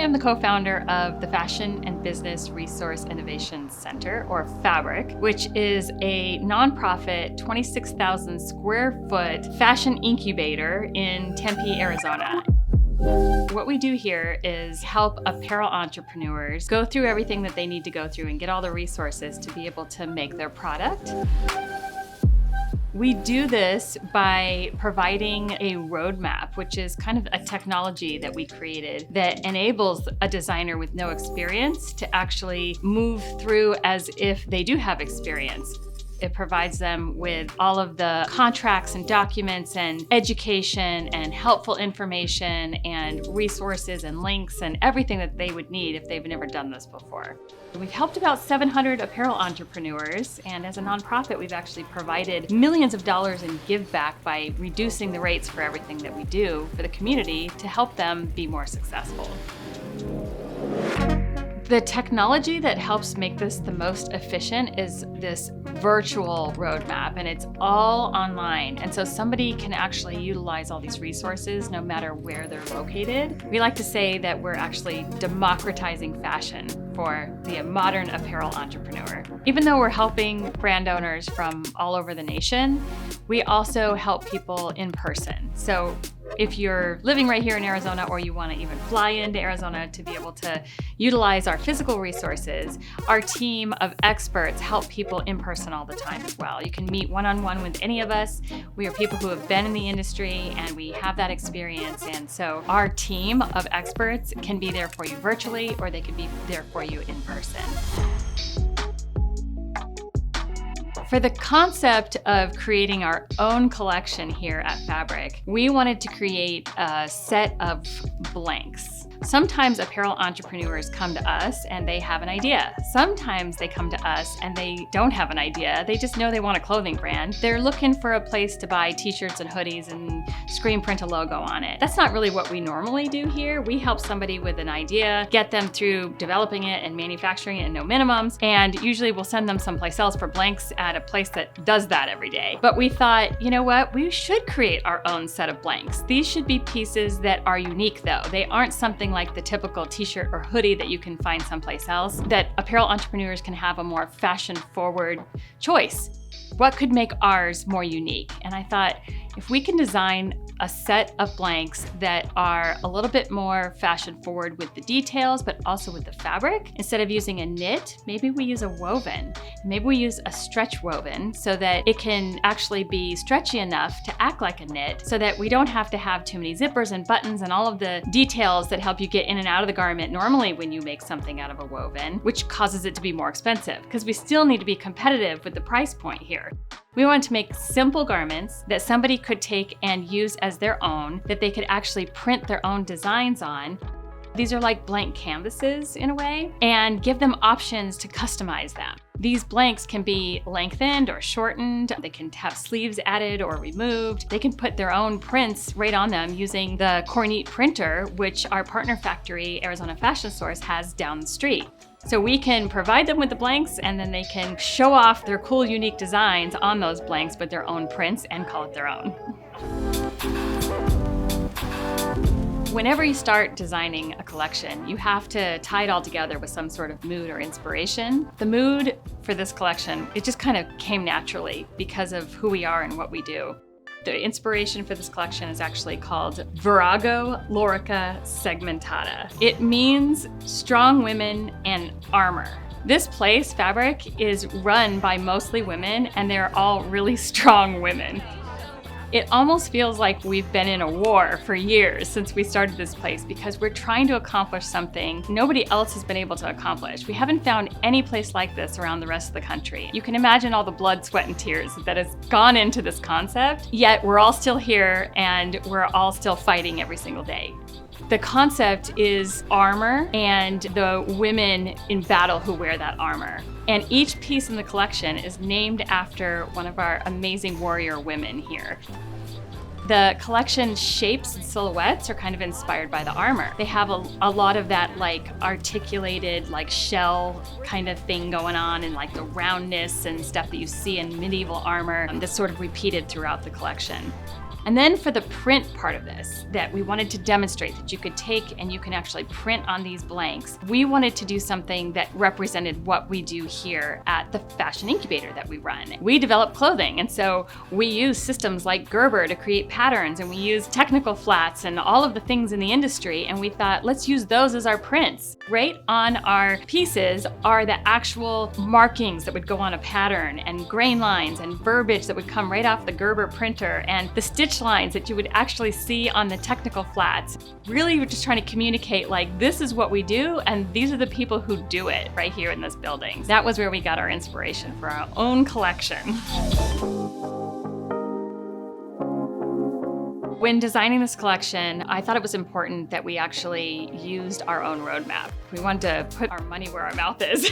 am the co-founder of the Fashion and Business Resource Innovation Center, or FABRIC, which is a nonprofit 26,000 square foot fashion incubator in Tempe, Arizona. What we do here is help apparel entrepreneurs go through everything that they need to go through and get all the resources to be able to make their product. We do this by providing a roadmap, which is kind of a technology that we created that enables a designer with no experience to actually move through as if they do have experience. It provides them with all of the contracts and documents and education and helpful information and resources and links and everything that they would need if they've never done this before. We've helped about 700 apparel entrepreneurs, and as a nonprofit, we've actually provided millions of dollars in give back by reducing the rates for everything that we do for the community to help them be more successful. The technology that helps make this the most efficient is this virtual roadmap, and it's all online. And so somebody can actually utilize all these resources no matter where they're located. We like to say that we're actually democratizing fashion for the modern apparel entrepreneur. Even though we're helping brand owners from all over the nation, we also help people in person. So if you're living right here in Arizona, or you want to even fly into Arizona to be able to utilize our physical resources, our team of experts help people in person all the time as well. You can meet one-on-one with any of us. We are people who have been in the industry and we have that experience. And so our team of experts can be there for you virtually, or they can be there for you in person. For the concept of creating our own collection here at FABRIC, we wanted to create a set of blanks. Sometimes apparel entrepreneurs come to us and they have an idea. Sometimes they come to us and they don't have an idea. They just know they want a clothing brand. They're looking for a place to buy t-shirts and hoodies and screen print a logo on it. That's not really what we normally do here. We help somebody with an idea, get them through developing it and manufacturing it and no minimums, and usually we'll send them someplace else for blanks at a place that does that every day. But we thought, you know what? We should create our own set of blanks. These should be pieces that are unique though. They aren't something like the typical t-shirt or hoodie that you can find someplace else, that apparel entrepreneurs can have a more fashion-forward choice. What could make ours more unique? And I thought, if we can design a set of blanks that are a little bit more fashion forward with the details, but also with the fabric, instead of using a knit, maybe we use a woven. Maybe we use a stretch woven so that it can actually be stretchy enough to act like a knit, so that we don't have to have too many zippers and buttons and all of the details that help you get in and out of the garment normally when you make something out of a woven, which causes it to be more expensive, because we still need to be competitive with the price point here. We wanted to make simple garments that somebody could take and use as their own, that they could actually print their own designs on. These are like blank canvases in a way, and give them options to customize them. These blanks can be lengthened or shortened. They can have sleeves added or removed. They can put their own prints right on them using the Kornit printer, which our partner factory, Arizona Fashion Source, has down the street. So we can provide them with the blanks, and then they can show off their cool, unique designs on those blanks with their own prints and call it their own. Whenever you start designing a collection, you have to tie it all together with some sort of mood or inspiration. The mood for this collection, it just kind of came naturally because of who we are and what we do. The inspiration for this collection is actually called Virago Lorica Segmentata. It means strong women and armor. This place, FABRIC, is run by mostly women, and they're all really strong women. It almost feels like we've been in a war for years since we started this place, because we're trying to accomplish something nobody else has been able to accomplish. We haven't found any place like this around the rest of the country. You can imagine all the blood, sweat, and tears that has gone into this concept, yet we're all still here and we're all still fighting every single day. The concept is armor and the women in battle who wear that armor. And each piece in the collection is named after one of our amazing warrior women here. The collection shapes and silhouettes are kind of inspired by the armor. They have a lot of that like articulated like shell kind of thing going on, and like the roundness and stuff that you see in medieval armor that's sort of repeated throughout the collection. And then for the print part of this, that we wanted to demonstrate that you could take and you can actually print on these blanks, we wanted to do something that represented what we do here at the fashion incubator that we run. We develop clothing, and so we use systems like Gerber to create patterns, and we use technical flats and all of the things in the industry, and we thought, let's use those as our prints. Right on our pieces are the actual markings that would go on a pattern, and grain lines and verbiage that would come right off the Gerber printer, and the stitch lines that you would actually see on the technical flats. Really, we're just trying to communicate, like, this is what we do, and these are the people who do it right here in this building. That was where we got our inspiration for our own collection. When designing this collection, I thought it was important that we actually used our own roadmap. We wanted to put our money where our mouth is,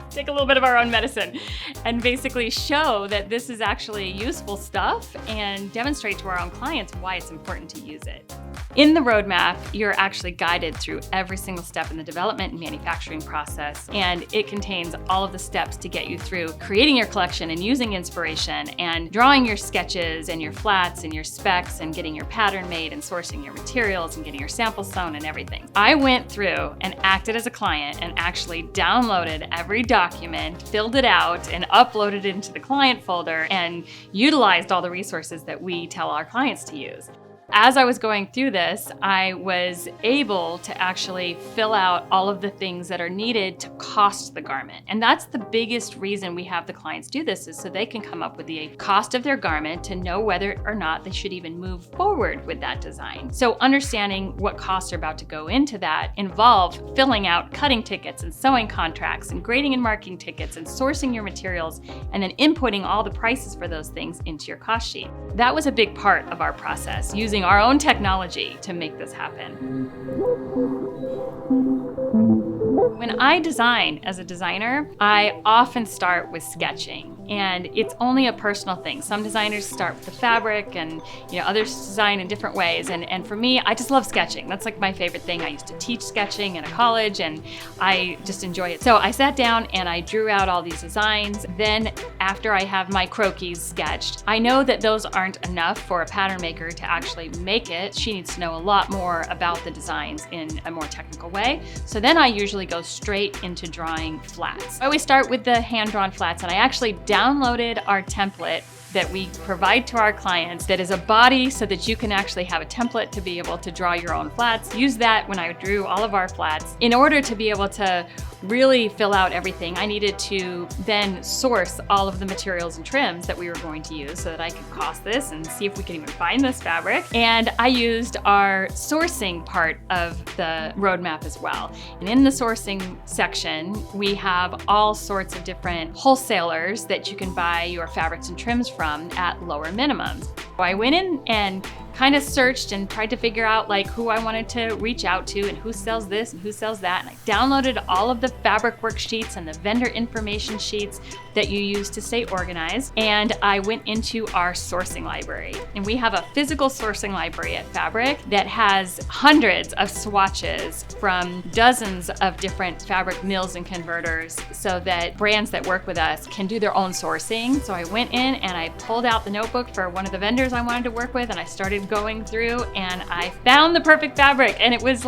take a little bit of our own medicine, and basically show that this is actually useful stuff and demonstrate to our own clients why it's important to use it. In the roadmap, you're actually guided through every single step in the development and manufacturing process, and it contains all of the steps to get you through creating your collection and using inspiration and drawing your sketches and your flats and your specs and getting your pattern made and sourcing your materials and getting your samples sewn and everything. I went through and acted as a client and actually downloaded every document, filled it out, and uploaded it into the client folder and utilized all the resources that we tell our clients to use. As I was going through this, I was able to actually fill out all of the things that are needed to cost the garment. And that's the biggest reason we have the clients do this, is so they can come up with the cost of their garment to know whether or not they should even move forward with that design. So understanding what costs are about to go into that involve filling out cutting tickets and sewing contracts and grading and marking tickets and sourcing your materials and then inputting all the prices for those things into your cost sheet. That was a big part of our process, using our own technology to make this happen. When I design as a designer, I often start with sketching. And it's only a personal thing. Some designers start with the fabric and others design in different ways. And for me, I just love sketching. That's like my favorite thing. I used to teach sketching in a college and I just enjoy it. So I sat down and I drew out all these designs. Then after I have my croquis sketched, I know that those aren't enough for a pattern maker to actually make it. She needs to know a lot more about the designs in a more technical way. So then I usually go straight into drawing flats. I always start with the hand-drawn flats, and I actually downloaded our template that we provide to our clients that is a body so that you can actually have a template to be able to draw your own flats. Use that when I drew all of our flats. In order to be able to really fill out everything, I needed to then source all of the materials and trims that we were going to use so that I could cost this and see if we could even find this fabric. And I used our sourcing part of the roadmap as well. And in the sourcing section, we have all sorts of different wholesalers that you can buy your fabrics and trims from at lower minimums. So I went in and kind of searched and tried to figure out who I wanted to reach out to and who sells this and who sells that. And I downloaded all of the fabric worksheets and the vendor information sheets that you use to stay organized. And I went into our sourcing library. And we have a physical sourcing library at Fabric that has hundreds of swatches from dozens of different fabric mills and converters so that brands that work with us can do their own sourcing. So I went in and I pulled out the notebook for one of the vendors I wanted to work with, and I started going through and I found the perfect fabric, and it was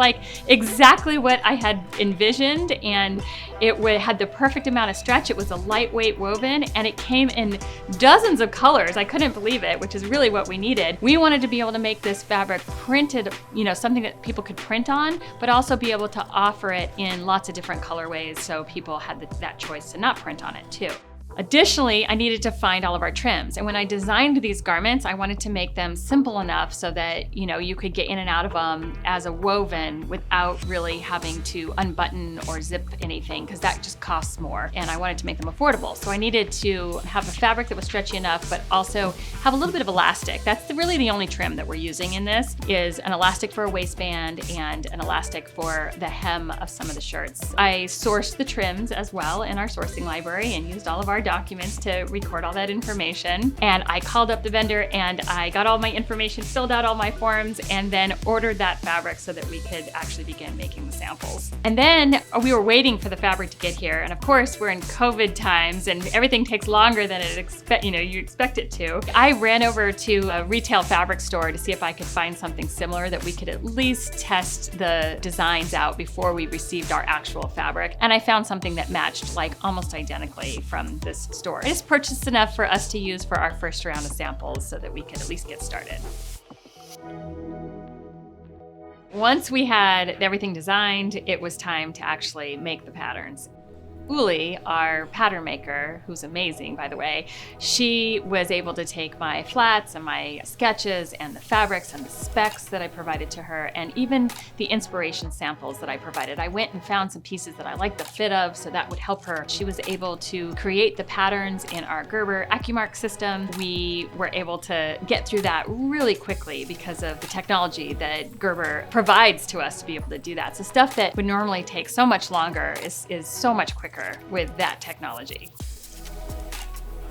exactly what I had envisioned, and it had the perfect amount of stretch. It was a lightweight woven and it came in dozens of colors. I couldn't believe it, which is really what we needed. We wanted to be able to make this fabric printed, something that people could print on, but also be able to offer it in lots of different colorways so people had that choice to not print on it too. Additionally, I needed to find all of our trims. And when I designed these garments, I wanted to make them simple enough so that, you could get in and out of them as a woven without really having to unbutton or zip anything, because that just costs more. And I wanted to make them affordable. So I needed to have a fabric that was stretchy enough, but also have a little bit of elastic. That's really the only trim that we're using in this, is an elastic for a waistband and an elastic for the hem of some of the shirts. I sourced the trims as well in our sourcing library and used all of our documents to record all that information. And I called up the vendor and I got all my information, filled out all my forms, and then ordered that fabric so that we could actually begin making the samples. And then we were waiting for the fabric to get here. And of course, we're in COVID times and everything takes longer than you expect it to. I ran over to a retail fabric store to see if I could find something similar that we could at least test the designs out before we received our actual fabric. And I found something that matched like almost identically from this store. I just purchased enough for us to use for our first round of samples so that we could at least get started. Once we had everything designed, it was time to actually make the patterns. Uli, our pattern maker, who's amazing, by the way, she was able to take my flats and my sketches and the fabrics and the specs that I provided to her, and even the inspiration samples that I provided. I went and found some pieces that I liked the fit of, so that would help her. She was able to create the patterns in our Gerber AccuMark system. We were able to get through that really quickly because of the technology that Gerber provides to us to be able to do that. So stuff that would normally take so much longer is so much quicker with that technology.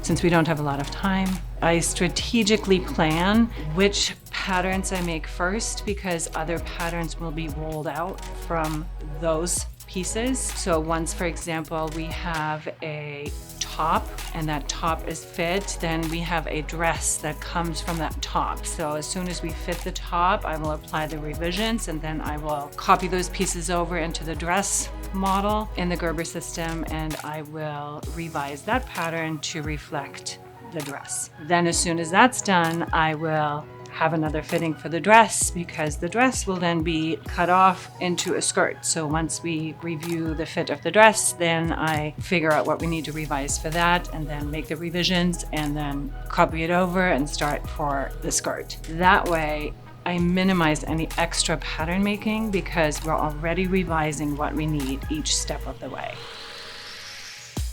Since we don't have a lot of time, I strategically plan which patterns I make first because other patterns will be rolled out from those pieces. So once, for example, we have a top and that top is fit, then we have a dress that comes from that top. So as soon as we fit the top, I will apply the revisions and then I will copy those pieces over into the dress model in the Gerber system, and I will revise that pattern to reflect the dress. Then as soon as that's done, I will have another fitting for the dress because the dress will then be cut off into a skirt. So once we review the fit of the dress, then I figure out what we need to revise for that and then make the revisions and then copy it over and start for the skirt. That way, I minimize any extra pattern making because we're already revising what we need each step of the way.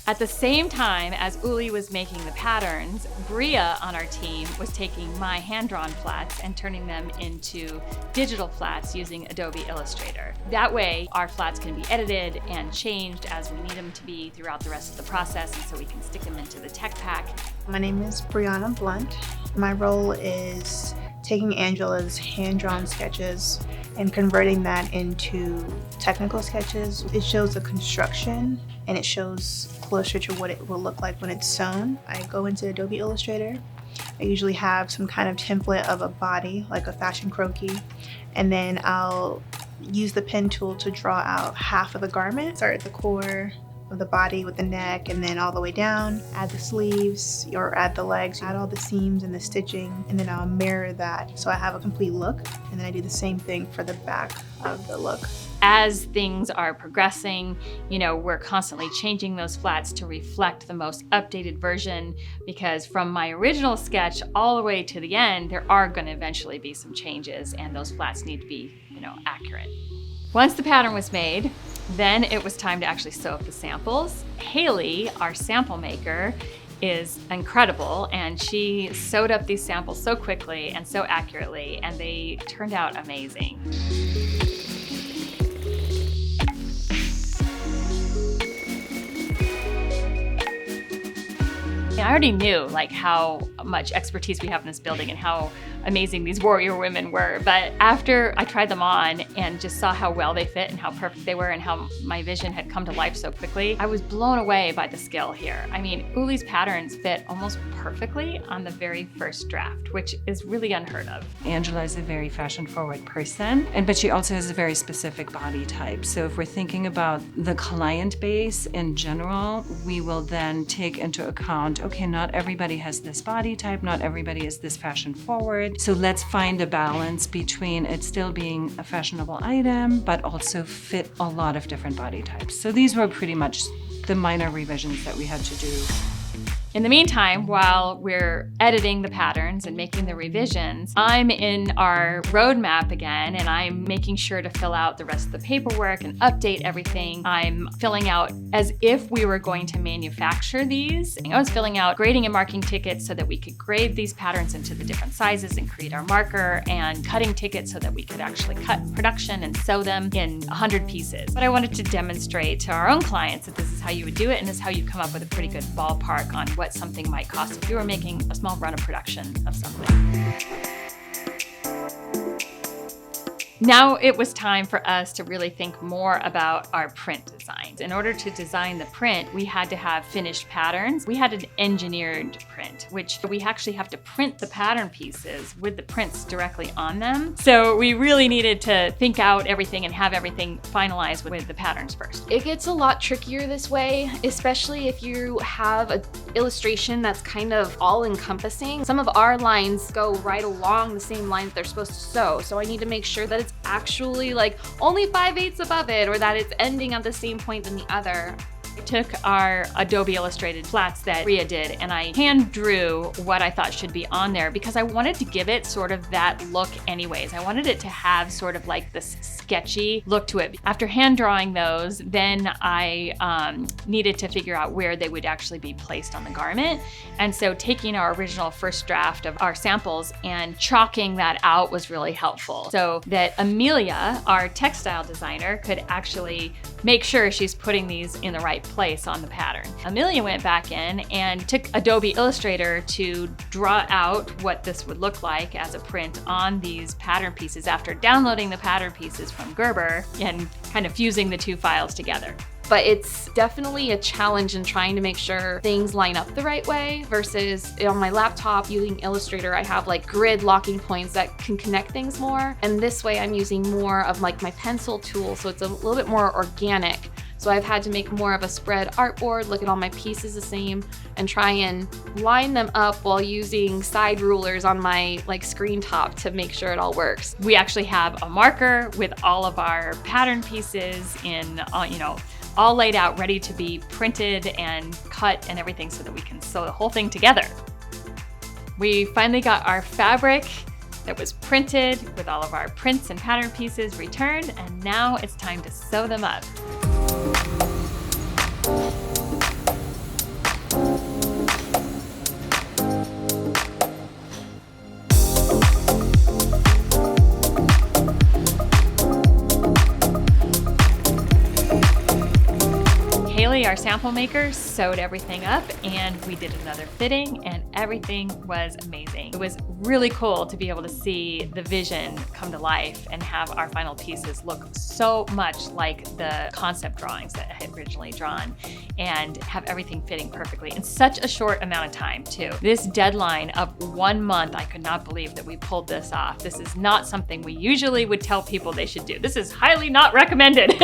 At the same time as Uli was making the patterns, Bria on our team was taking my hand-drawn flats and turning them into digital flats using Adobe Illustrator. That way, our flats can be edited and changed as we need them to be throughout the rest of the process, and so we can stick them into the tech pack. My name is Brianna Blunt. My role is taking Angela's hand-drawn sketches and converting that into technical sketches. It shows the construction and it shows closer to what it will look like when it's sewn. I go into Adobe Illustrator. I usually have some kind of template of a body, like a fashion croquis, and then I'll use the pen tool to draw out half of the garment. Start at the core of the body with the neck and then all the way down, add the sleeves or add the legs, add all the seams and the stitching, and then I'll mirror that so I have a complete look, and then I do the same thing for the back of the look. As things are progressing, we're constantly changing those flats to reflect the most updated version, because from my original sketch all the way to the end, there are going to eventually be some changes and those flats need to be, accurate. Once the pattern was made, then it was time to actually sew up the samples. Haley, our sample maker, is incredible, and she sewed up these samples so quickly and so accurately, and they turned out amazing. I already knew how much expertise we have in this building and how amazing these warrior women were, but after I tried them on and just saw how well they fit and how perfect they were and how my vision had come to life so quickly, I was blown away by the skill here. I mean, Uli's patterns fit almost perfectly on the very first draft, which is really unheard of. Angela is a very fashion-forward person, but she also has a very specific body type. So if we're thinking about the client base in general, we will then take into account, okay, not everybody has this body type, not everybody is this fashion-forward. So let's find a balance between it still being a fashionable item, but also fit a lot of different body types. So these were pretty much the minor revisions that we had to do. In the meantime, while we're editing the patterns and making the revisions, I'm in our roadmap again, and I'm making sure to fill out the rest of the paperwork and update everything. I'm filling out as if we were going to manufacture these. I was filling out grading and marking tickets so that we could grade these patterns into the different sizes and create our marker, and cutting tickets so that we could actually cut production and sew them in 100 pieces. But I wanted to demonstrate to our own clients that this is how you would do it, and this is how you come up with a pretty good ballpark on what something might cost if you were making a small run of production of something. Now it was time for us to really think more about our print designs. In order to design the print, we had to have finished patterns. We had an engineered print, which we actually have to print the pattern pieces with the prints directly on them. So we really needed to think out everything and have everything finalized with the patterns first. It gets a lot trickier this way, especially if you have an illustration that's kind of all-encompassing. Some of our lines go right along the same lines they're supposed to sew, so I need to make sure that it's actually like only 5/8 above it, or that it's ending at the same point than the other. I took our Adobe Illustrated flats that Rhea did, and I hand drew what I thought should be on there because I wanted to give it sort of that look anyways. I wanted it to have sort of like this sketchy look to it. After hand drawing those, then I needed to figure out where they would actually be placed on the garment. And so taking our original first draft of our samples and chalking that out was really helpful, so that Amelia, our textile designer, could actually make sure she's putting these in the right place on the pattern. Amelia went back in and took Adobe Illustrator to draw out what this would look like as a print on these pattern pieces after downloading the pattern pieces from Gerber and kind of fusing the two files together. But it's definitely a challenge in trying to make sure things line up the right way versus on my laptop using Illustrator, I have like grid locking points that can connect things more. And this way I'm using more of like my pencil tool, so it's a little bit more organic. So I've had to make more of a spread artboard, look at all my pieces the same, and try and line them up while using side rulers on my like screen top to make sure it all works. We actually have a marker with all of our pattern pieces in, all laid out, ready to be printed and cut and everything so that we can sew the whole thing together. We finally got our fabric that was printed with all of our prints and pattern pieces returned, and now it's time to sew them up. Our sample maker sewed everything up, and we did another fitting, and everything was amazing. It was really cool to be able to see the vision come to life and have our final pieces look so much like the concept drawings that I had originally drawn, and have everything fitting perfectly in such a short amount of time too. This deadline of 1 month, I could not believe that we pulled this off. This is not something we usually would tell people they should do. This is highly not recommended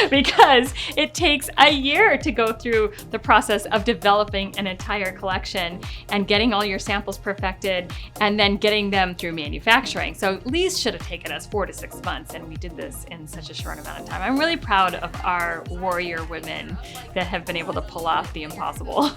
because it takes a year to go through the process of developing an entire collection and getting all your samples perfected and then getting them through manufacturing. So at least should have taken us 4 to 6 months, and we did this in such a short amount of time. I'm really proud of our warrior women that have been able to pull off the impossible.